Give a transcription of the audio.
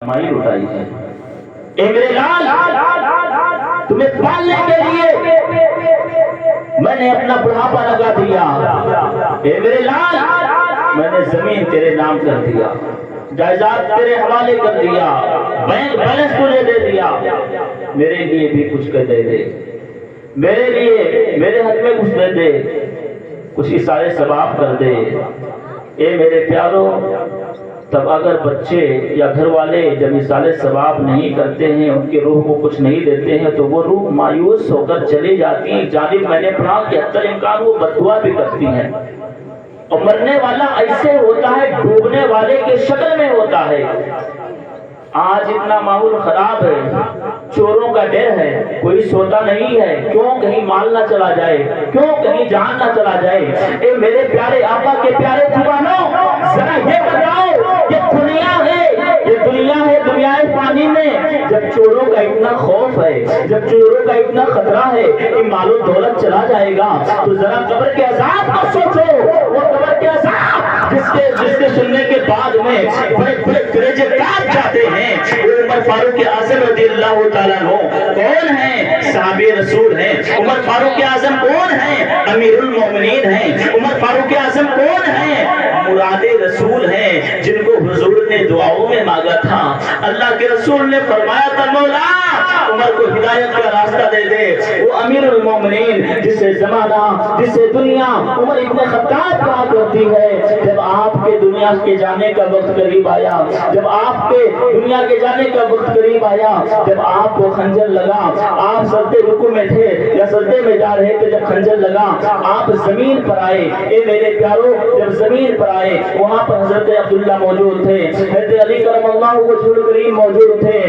مائی اٹھائی ہے۔ اے میرے لال، تمہیں پالنے کے لیے میں نے اپنا بڑھاپا لگا دیا۔ اے میرے لال، میں نے زمین تیرے نام کر دیا، جائیداد تیرے حوالے کر دیا، بینک بیلنس تجھے دے دیا۔ میرے لیے بھی کچھ کر دے دے، میرے لیے میرے حق میں کچھ دے دے، کچھ اشارے ثواب کر دے۔ اے میرے پیارو، تب اگر بچے یا گھر والے جب مثال ثواب نہیں کرتے ہیں، ان کی روح کو کچھ نہیں دیتے ہیں، تو وہ روح مایوس ہو کر چلی جاتی ہیں۔ جانب میں نے پڑھا کہ حتی الامکان وہ بددعا بھی کرتی ہیں، اور مرنے والا ایسے ہوتا ہے ڈوبنے والے کے شکل میں ہوتا ہے۔ آج اتنا ماحول خراب ہے، چوروں کا ڈر ہے، کوئی سوتا نہیں ہے، کیوں کہیں مال نہ چلا جائے، کیوں کہیں جان نہ چلا جائے۔ اے میرے پیارے آقا کے پیارے دیوانوں، ذرا یہ بتاؤ، یہ دنیا ہے، یہ دنیا ہے، دنیا فانی میں جب چوروں کا اتنا خوف ہے، جب چوروں کا اتنا خطرہ ہے کہ مال و دولت چلا جائے گا، تو ذرا قبر کے عذاب کو سوچو۔ وہ قبر کے عذاب جس کے سننے کے بعد میں بڑے بڑے درجے کاٹ جاتے ہیں، وہ عمر فاروق اعظم رضی اللہ تعالیٰ عنہ کون ہیں؟ صحابی رسول ہیں۔ عمر فاروق اعظم کون ہیں؟ امیر المومنین ہیں۔ عمر فاروق اعظم کون ہیں؟ مراد رسول ہیں، جن کو حضور نے دعاؤں میں مانگا تھا۔ اللہ کے رسول نے فرمایا تھا، مولا عمر کو ہدایت کا راستہ دے دے۔ وہ امیر المومنین جسے زمانہ، جسے دنیا عمر ابن خطاب کہا کرتی ہے، جب آپ کے دنیا کے جانے کا وقت قریب آیا، جب آپ کے دنیا کے جانے کا وقت قریب آیا، جب آپ کو خنجر لگا، آپ سجدے رکوع میں تھے یا سجدے میں جا رہے تھے، جب خنجر لگا آپ زمین پر آئے۔ اے میرے پیارو، جب زمین پر آئے وہاں پر حضرت عبداللہ موجود تھے، حضرت علی کرم اللہ وجہہ الکریم موجود تھے،